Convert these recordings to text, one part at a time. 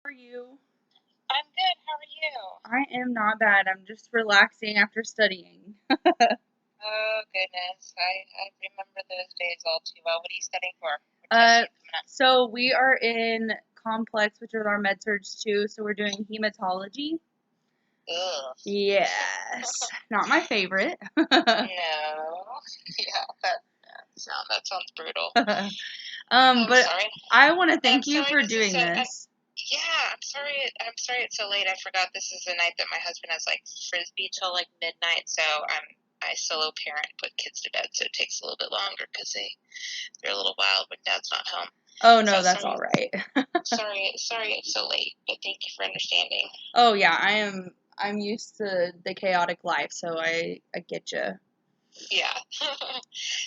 How are you? I'm good. How are you? I am not bad. I'm just relaxing after studying. Oh goodness, I remember those days all too well. What are you studying for? What tests Uh, are you coming up? so we are in complex, which is our med surge too. So we're doing hematology. Ugh. Yes, not my favorite. No. Yeah, that sounds brutal. I'm But sorry. I want to I'm thank you sorry for this is doing so. this. Yeah, I'm sorry. I'm sorry it's so late. I forgot this is the night that my husband has like frisbee till like midnight. So I solo parent, put kids to bed, so it takes a little bit longer because they're a little wild when dad's not home. Oh So no, that's all sorry, right. sorry it's so late. But thank you for understanding. Oh yeah, I'm used to the chaotic life, so I get you. Yeah.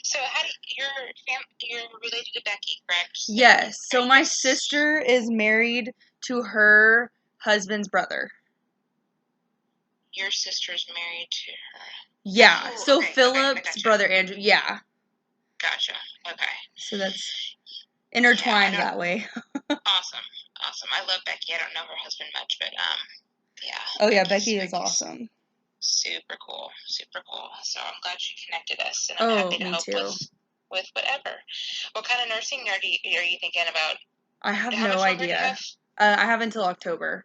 So how do you're related to Becky, correct? Yes. Are So you my guys sister is married to her husband's brother. your sister's married to her? Yeah. Oh, So okay, I Philip's gotcha. brother Andrew. Yeah. Gotcha. Okay. So that's Yeah, I intertwined don't. that way. Awesome, awesome. I love Becky. I don't know her husband much, but yeah, Oh yeah, Becky's Becky is Becky's awesome. super cool, super cool. So I'm glad you connected us, and I'm Oh, happy to me help too. with whatever. What kind of nursing are you thinking about? I have How no much longer do you have? idea. I have until October.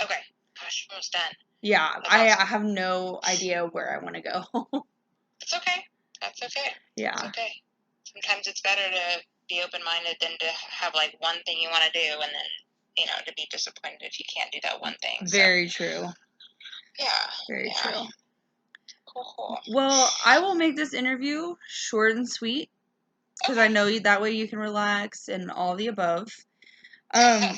Okay. Gosh, almost done. Yeah, That's I awesome. have no idea where I want to go. It's okay. That's okay. It's Yeah, okay. Sometimes it's better to be open minded than to have like one thing you want to do and then, to be disappointed if you can't do that one thing. So, very true. yeah, Very yeah. true. Cool, cool. Well, I will make this interview short and sweet because I Okay. know that way you can relax and all the above. Um,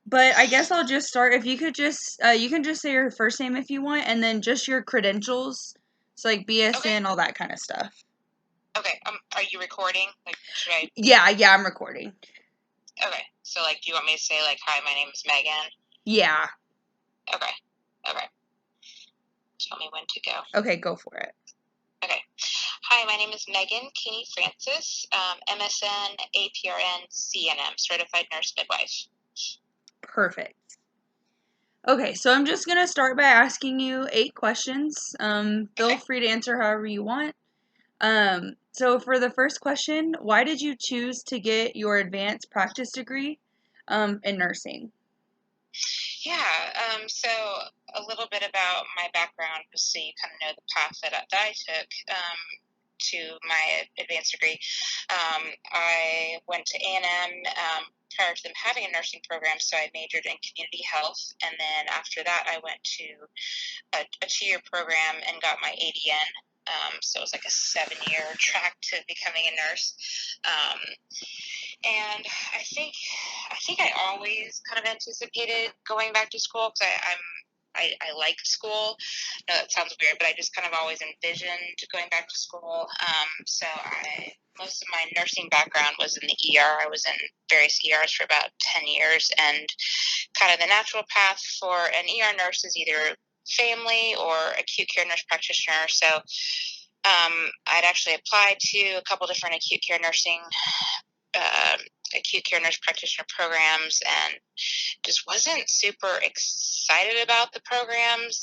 but I guess I'll just start. If you could just, you can just say your first name if you want, and then just your credentials. So like Okay. BSN, all that kind of stuff. Okay. Are you recording? Like, should I? Yeah, I'm recording. Okay. So, like, do you want me to say, like, hi, my name is Megan? Yeah. Okay. Okay. Tell me when to go. Okay, go for it. Okay. Hi, my name is Meghan Kaney-Francis, MSN, APRN, CNM, Certified Nurse Midwife. Perfect. Okay, so I'm just gonna start by asking you 8 questions. Feel Okay. free to answer however you want. So for the first question, why did you choose to get your advanced practice degree, in nursing? Yeah, so a little bit about my background, just so you kind of know the path that I took to my advanced degree. I went to A&M prior to them having a nursing program, so I majored in community health, and then after that, I went to a 2-year program and got my ADN. So it was like a 7-year track to becoming a nurse. Um, and I think I always kind of anticipated going back to school because I liked school. No, that sounds weird, but I just kind of always envisioned going back to school. So most of my nursing background was in the ER. I was in various ERs for about 10 years, and kind of the natural path for an ER nurse is either family or acute care nurse practitioner. So I'd actually applied to a couple different um, acute care nurse practitioner programs and just wasn't super excited about the programs.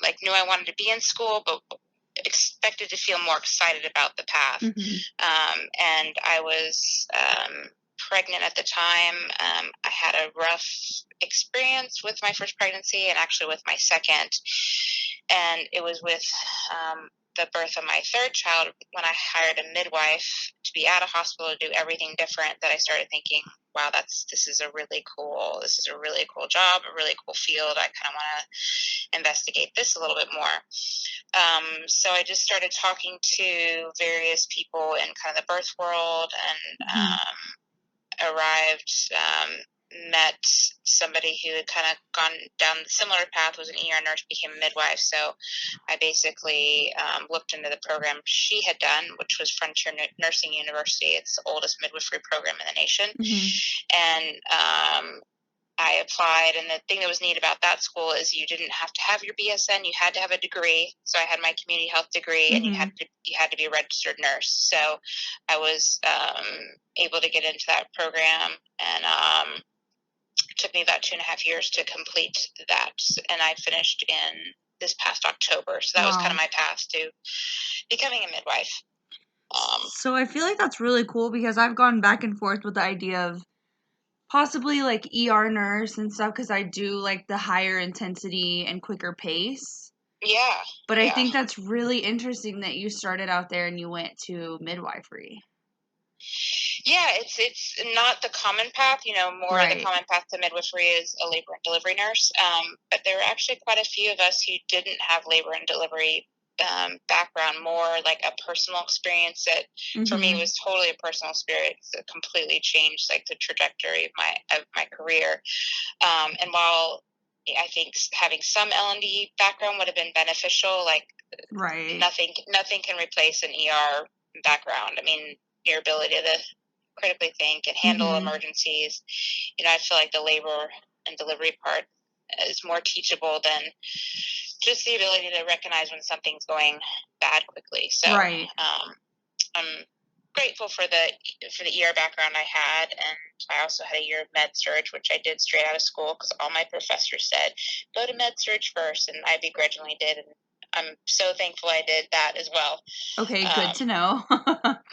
Like, knew I wanted to be in school, but expected to feel more excited about the path. Mm-hmm. And I was pregnant at the time. I had a rough experience with my first pregnancy and actually with my second. And it was with the birth of my third child, when I hired a midwife to be at a hospital to do everything different, that I started thinking, wow, this is a really cool job, a really cool field. I kind of want to investigate this a little bit more. So I just started talking to various people in kind of the birth world, and arrived, met somebody who had kind of gone down the similar path, was an ER nurse, became a midwife. So I basically looked into the program she had done, which was Frontier Nursing University. It's the oldest midwifery program in the nation. Mm-hmm. And I applied, and the thing that was neat about that school is you didn't have to have your BSN; you had to have a degree. So I had my community health degree, and you Mm-hmm. had to be a registered nurse. So I was able to get into that program, and took me about 2.5 years to complete that, and I finished in this past October. So that was kind of my path to becoming a midwife. So I feel like that's really cool because I've gone back and forth with the idea of possibly like ER nurse and stuff because I do like the higher intensity and quicker pace. Yeah. But I think that's really interesting that you started out there and you went to midwifery. Yeah, it's not the common path. More Right. the common path to midwifery is a labor and delivery nurse. But there were actually quite a few of us who didn't have labor and delivery background, more like a personal experience that for me was totally a personal experience that completely changed like the trajectory of my career. And while I think having some L&D background would have been beneficial, like nothing can replace an ER background. I mean, your ability to critically think and handle emergencies. I feel like the labor and delivery part is more teachable than just the ability to recognize when something's going bad quickly. So I'm grateful for the ER background I had, and I also had a year of med surg, which I did straight out of school because all my professors said go to med surg first, and I begrudgingly did, and I'm so thankful I did that as well. Okay, good to know.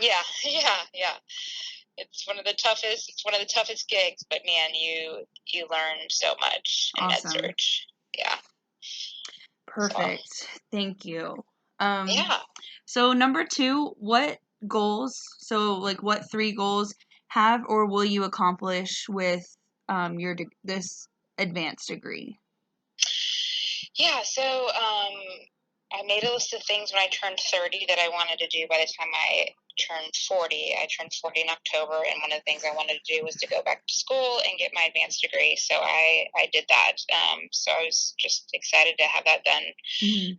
Yeah. It's one of the toughest gigs, but man, you learn so much in med surg. Yeah. Perfect. So. Thank you. Yeah. So number 2, what goals? So like, what 3 goals have or will you accomplish with this advanced degree? Yeah. So I made a list of things when I turned 30 that I wanted to do by the time I turned 40. I turned 40 in October, and one of the things I wanted to do was to go back to school and get my advanced degree. So I did that. So I was just excited to have that done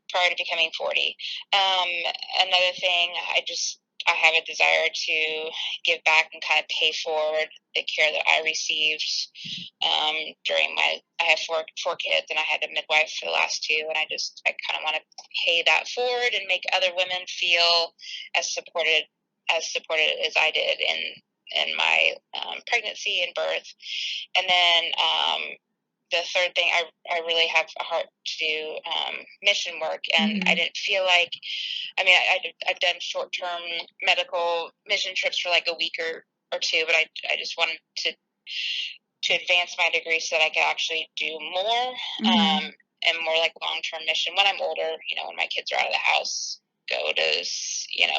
prior to becoming 40. Another thing, I have a desire to give back and kind of pay forward the care that I received during I have four kids, and I had a midwife for the last 2, and I kind of want to pay that forward and make other women feel as supported as I did in my pregnancy and birth. And then the third thing, I really have a heart to do mission work, and I didn't feel like, I've done short-term medical mission trips for like a week or 2, but I just wanted to advance my degree so that I could actually do more and more like long-term mission when I'm older, when my kids are out of the house, go to,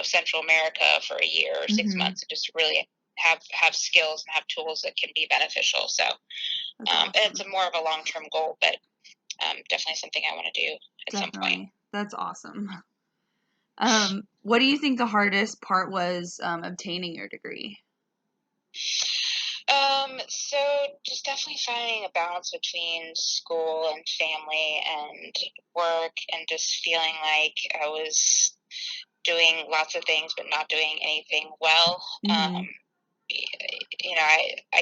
Central America for a year or 6 months and just really have skills and have tools that can be beneficial. So awesome. It's more of a long-term goal, but definitely something I want to do at some point. That's awesome. What do you think the hardest part was obtaining your degree? So just definitely finding a balance between school and family and work, and just feeling like I was doing lots of things but not doing anything well. I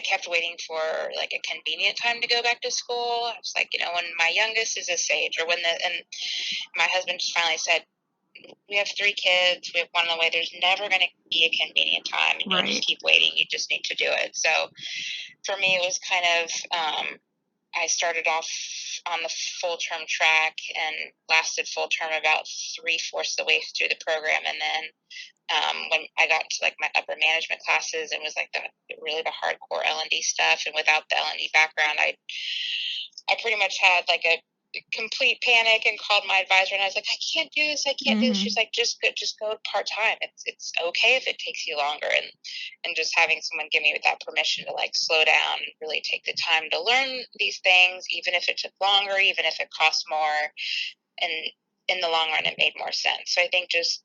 kept waiting for like a convenient time to go back to school. I was like, when my youngest is this age, or and my husband just finally said, we have 3 kids, we have one on the way, there's never going to be a convenient time, and you'll just keep waiting, you just need to do it. So for me, it was kind of, I started off on the full term track and lasted full term about 3/4 the way through the program. And then when I got to like my upper management classes, and was like really the hardcore L&D stuff, and without the L&D background, I pretty much had like a complete panic and called my advisor, and I was like, I can't do this. Do this. She's like, just go part-time. It's okay if it takes you longer. And just having someone give me that permission to like slow down and really take the time to learn these things, even if it took longer, even if it cost more, and in the long run, it made more sense. So I think just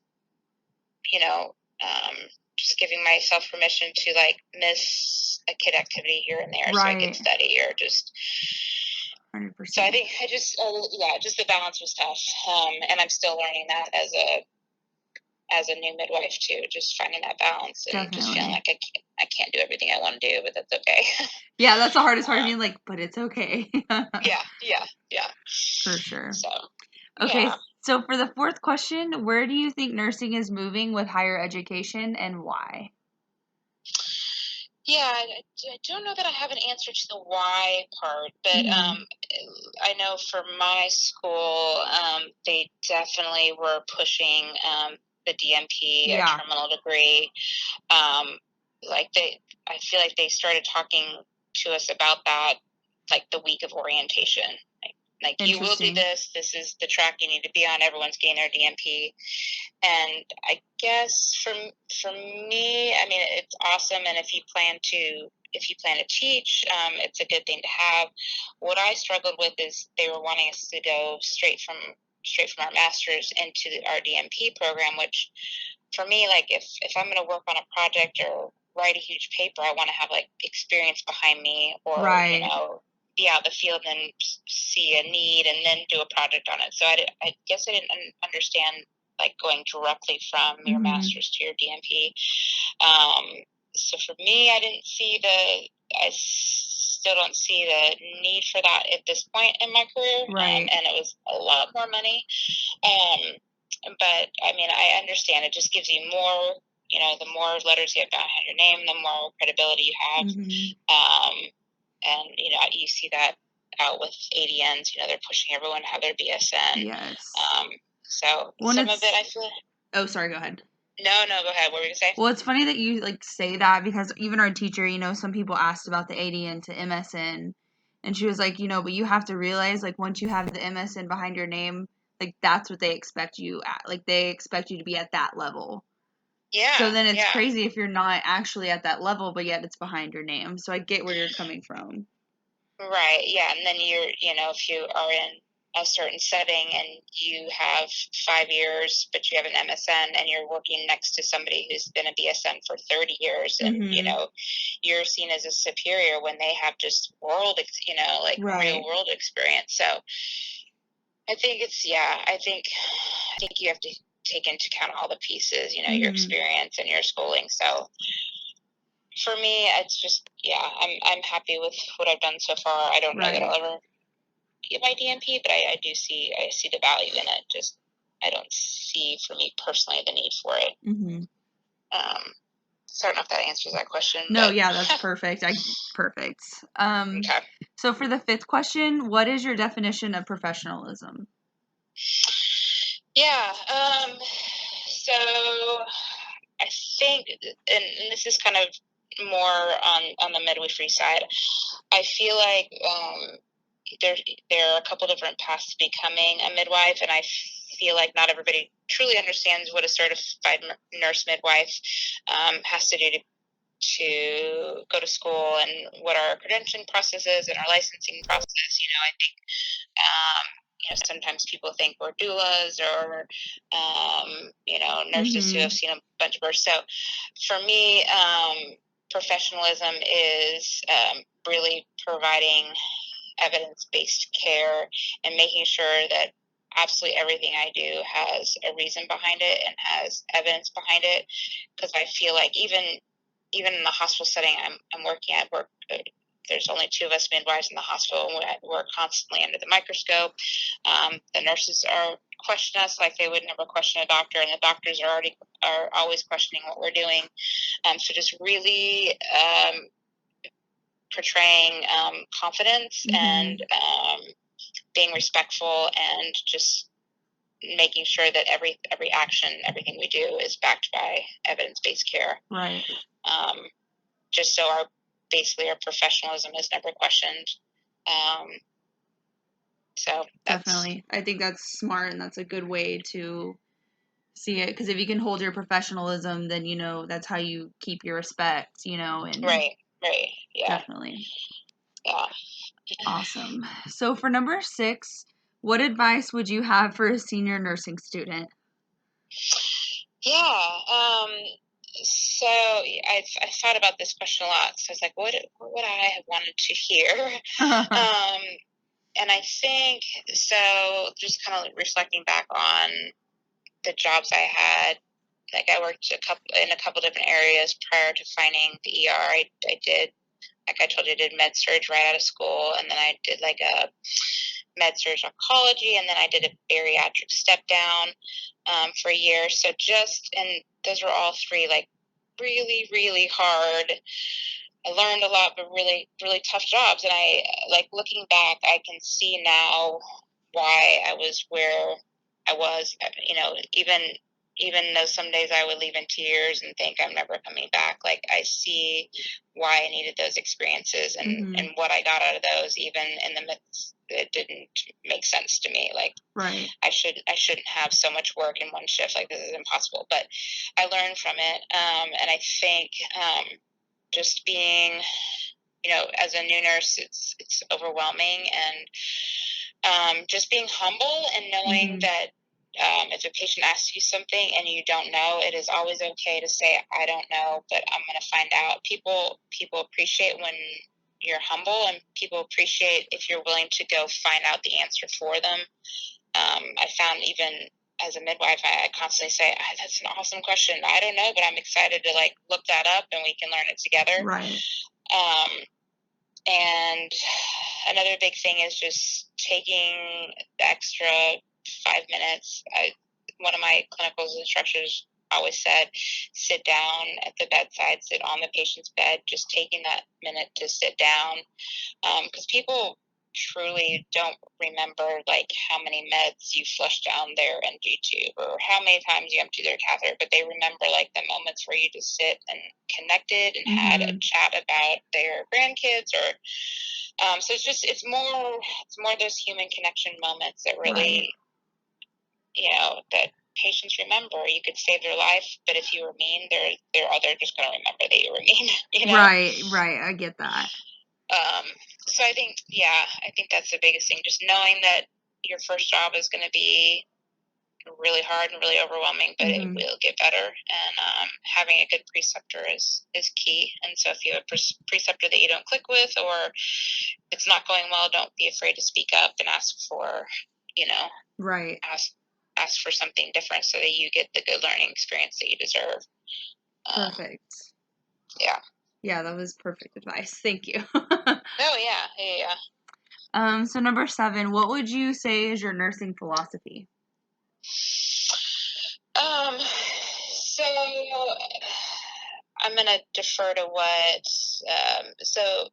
giving myself permission to like miss a kid activity here and there so I could study, or just 100%. So I think just the balance was tough, and I'm still learning that as a new midwife too. Just finding that balance and just feeling like I can't do everything I want to do, but that's okay. Yeah, that's the hardest part. Being like, but it's okay. Yeah. For sure. So okay. Yeah. So for the 4th question, where do you think nursing is moving with higher education, and why? Yeah, I don't know that I have an answer to the why part, but Mm-hmm. I know for my school, they definitely were pushing the DMP, a Yeah. terminal degree. Um, like I feel like they started talking to us about that like the week of orientation. Like you will do Interesting. this. This is the track you need to be on. Everyone's getting their DMP. And I guess for me, I mean, it's awesome. And if you plan to teach, it's a good thing to have. What I struggled with is they were wanting us to go straight from our masters into our DMP program, which for me, like if I'm going to work on a project or write a huge paper, I want to have like experience behind me, or Right. be out in the field and see a need and then do a project on it. So I guess I didn't understand like going directly from your Mm-hmm. master's to your DMP. Um, so for me, I still don't see the need for that at this point in my career. Right. And it was a lot more money. Um, but I mean, I understand it just gives you more, the more letters you have behind your name, the more credibility you have. Mm-hmm. Um, and, you see that out with ADNs, they're pushing everyone to have their BSN. Yes. So When some of it it's I feel, Oh, sorry, go ahead. no, go ahead. What were you going to say? Well, it's funny that you like say that because even our teacher, some people asked about the ADN to MSN, and she was like, but you have to realize like once you have the MSN behind your name, like that's what they expect you at. Like they expect you to be at that level. So Yeah, then it's yeah. crazy if you're not actually at that level, but yet it's behind your name. So I get where you're coming from. Right, yeah, and then if you are in a certain setting and you have 5 years, but you have an MSN and you're working next to somebody who's been a BSN for 30 years, and Mm-hmm. you're seen as a superior when they have just like real Right. world experience. So I think I think you have to take into account all the pieces, your Mm-hmm. experience and your schooling. So for me, it's just, yeah, I'm happy with what I've done so far. I don't know that Right. I'll ever get my DMP, but I see the value in it. Just I don't see for me personally the need for it. Mm-hmm. So I don't know if that answers that question, No, but yeah, that's perfect. Perfect. okay. So for the fifth question, what is your definition of professionalism? Yeah. So I think, and this is kind of more on the midwifery side. I feel like there there are a couple different paths to becoming a midwife, and I feel like not everybody truly understands what a certified nurse midwife has to do to go to school, and what our credentialing process is and our licensing process. I think sometimes people think we're doulas or nurses who Mm-hmm. have seen a bunch of births. So for me, professionalism is really providing evidence-based care and making sure that absolutely everything I do has a reason behind it and has evidence behind it. Because I feel like even in the hospital setting I'm working at, there's only two of us midwives in the hospital, and we're constantly under the microscope. The nurses are question us like they would never question a doctor, and the doctors are always questioning what we're doing. So just really portraying confidence and Mm-hmm. being respectful, and just making sure that every action, everything we do is backed by evidence-based care. Right. Um, just so basically our professionalism is never questioned. Um, so that's Definitely. I think that's smart and that's a good way to see it because if you can hold your professionalism, then that's how you keep your respect, and right, right, yeah, definitely. yeah, Awesome. So for number 6, what advice would you have for a senior nursing student? yeah. So I thought about this question a lot. So I was like, what would I have wanted to hear? Um, and I think so. Just kind of reflecting back on the jobs I had, like I worked in a couple different areas prior to finding the ER. I did, like I told you, I did med surg right out of school, and then I did like a med surg oncology, and then I did a bariatric step down for a year. So and those were all three like really, really hard I learned a lot, but really, really tough jobs. And I, like, looking back, I can see now why I was where I was, even though some days I would leave in tears and think I'm never coming back. Like, I see why I needed those experiences and what I got out of those, even in the midst, it didn't make sense to me. Like, Right. I shouldn't have so much work in one shift. Like, this is impossible. But I learned from it. And I think, just being, as a new nurse, it's overwhelming, and just being humble and knowing that if a patient asks you something and you don't know, it is always okay to say, I don't know, but I'm going to find out. People appreciate when you're humble, and people appreciate if you're willing to go find out the answer for them. I found, even as a midwife, I constantly say, that's an awesome question. I don't know, but I'm excited to, like, look that up and we can learn it together. Right. And another big thing is just taking the extra 5 minutes. One of my clinical instructors always said, sit down at the bedside, sit on the patient's bed, just taking that minute to sit down. Because people truly don't remember, like, how many meds you flushed down their NG tube or how many times you emptied their catheter, but they remember, like, the moments where you just sit and connected and had a chat about their grandkids, or so it's more those human connection moments that really, that patients remember. You could save their life, but if you were mean, they're just going to remember that you were mean. Right. I get that. So I think that's the biggest thing. Just knowing that your first job is going to be really hard and really overwhelming, but it will get better. And having a good preceptor is key. And so if you have a preceptor that you don't click with, or it's not going well, don't be afraid to speak up and ask for, right. Ask for something different so that you get the good learning experience that you deserve. Perfect. Yeah. Yeah, that was perfect advice. Thank you. Oh, yeah. So number 7, what would you say is your nursing philosophy? So I'm going to defer to what, so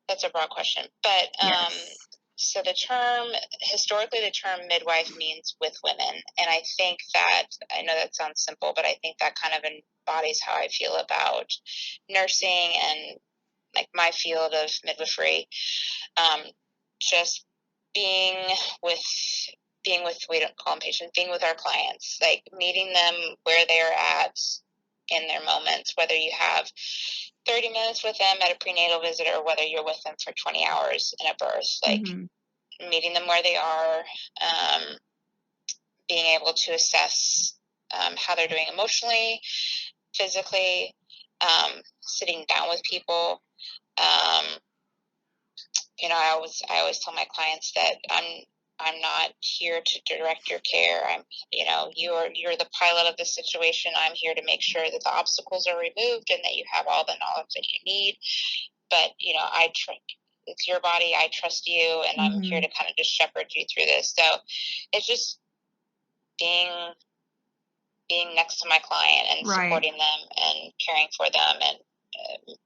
that's a broad question, but, Yes. so historically the term midwife means with women. And I think that, I know that sounds simple, but I think that kind of embodies how I feel about nursing and, like, my field of midwifery. Just being with, we don't call them patients, being with our clients, like meeting them where they're at in their moments, whether you have 30 minutes with them at a prenatal visit or whether you're with them for 20 hours in a birth, like meeting them where they are, being able to assess how they're doing emotionally, physically, sitting down with people. I always tell my clients that I'm not here to direct your care. You're the pilot of the situation. I'm here to make sure that the obstacles are removed and that you have all the knowledge that you need. But it's your body. I trust you, and I'm here to kind of just shepherd you through this. So it's just being next to my client and supporting them and caring for them and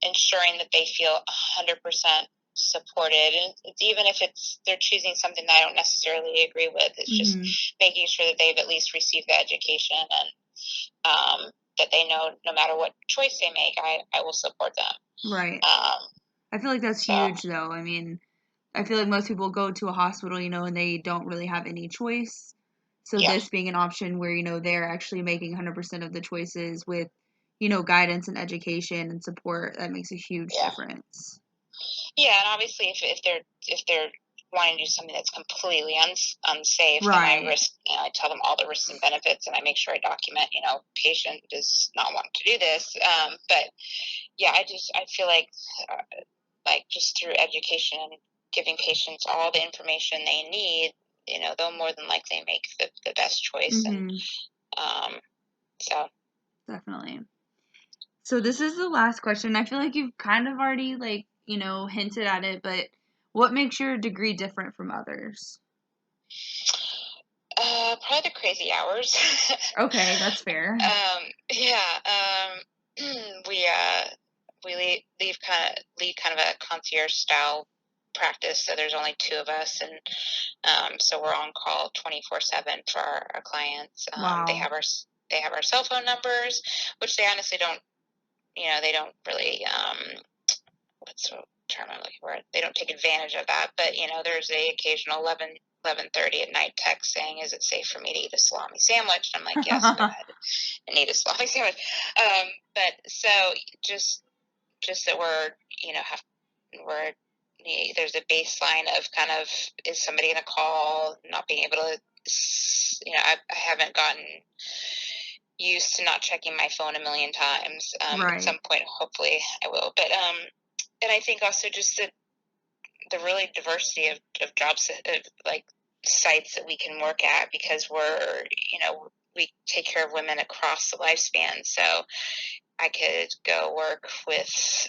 ensuring that they feel 100% supported. And it's, even if they're choosing something that I don't necessarily agree with, it's just making sure that they've at least received the education, and that they know no matter what choice they make, I will support them. Right. I feel like that's huge, though. I mean, I feel like most people go to a hospital, and they don't really have any choice. So this being an option where, they're actually making 100% of the choices with, guidance and education and support, that makes a huge difference. Yeah, and obviously if they're wanting to do something that's completely unsafe, then I tell them all the risks and benefits, and I make sure I document, patient does not want to do this. But yeah, I feel like just through education and giving patients all the information they need, they'll more than likely make the best choice. And so definitely. So this is the last question. I feel like you've kind of already hinted at it, but what makes your degree different from others? Probably the crazy hours. Okay, that's fair. Yeah. We we lead kind of a concierge style practice, so there's only two of us, and so we're on call 24/7 for our clients. They Wow. have our cell phone numbers, which they honestly don't, they don't really, what's the term I'm looking for? They don't take advantage of that, but there's the occasional 11:30 at night text saying, "Is it safe for me to eat a salami sandwich?" And I'm like, "Yes, go ahead and eat a salami sandwich." But so just that we're there's a baseline of kind of, is somebody going to call, not being able to, I haven't gotten used to not checking my phone a million times. At some Right. point, hopefully I will. But and I think also just the really diversity of jobs, like sites that we can work at, because we take care of women across the lifespan. So I could go work with,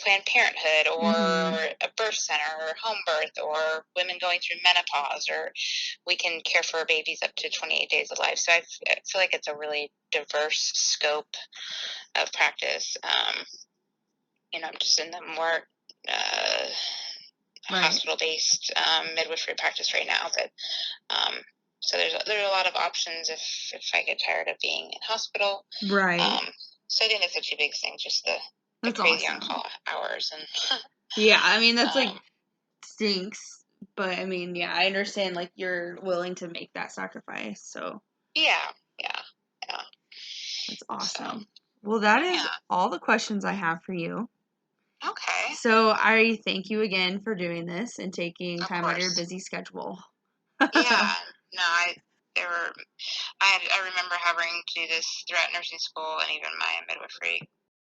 Planned Parenthood, or Mhm. a birth center, or home birth, or women going through menopause, or we can care for babies up to 28 days of life. So I feel like it's a really diverse scope of practice. I'm just in the more Right. hospital-based midwifery practice right now, but um, so there's a lot of options if I get tired of being in hospital. Right. Um, so I think that's the two big things, just the That's crazy on awesome. call hours, and Yeah, I mean that's like um, stinks, but I mean, yeah, I understand like you're willing to make that sacrifice. So, yeah, yeah, yeah. that's So awesome. Well, that is yeah, all the questions I have for you. okay, So, I thank you again for doing this and taking of time out of your course, busy schedule. yeah. No, there were I remember having to do this throughout nursing school and even my midwifery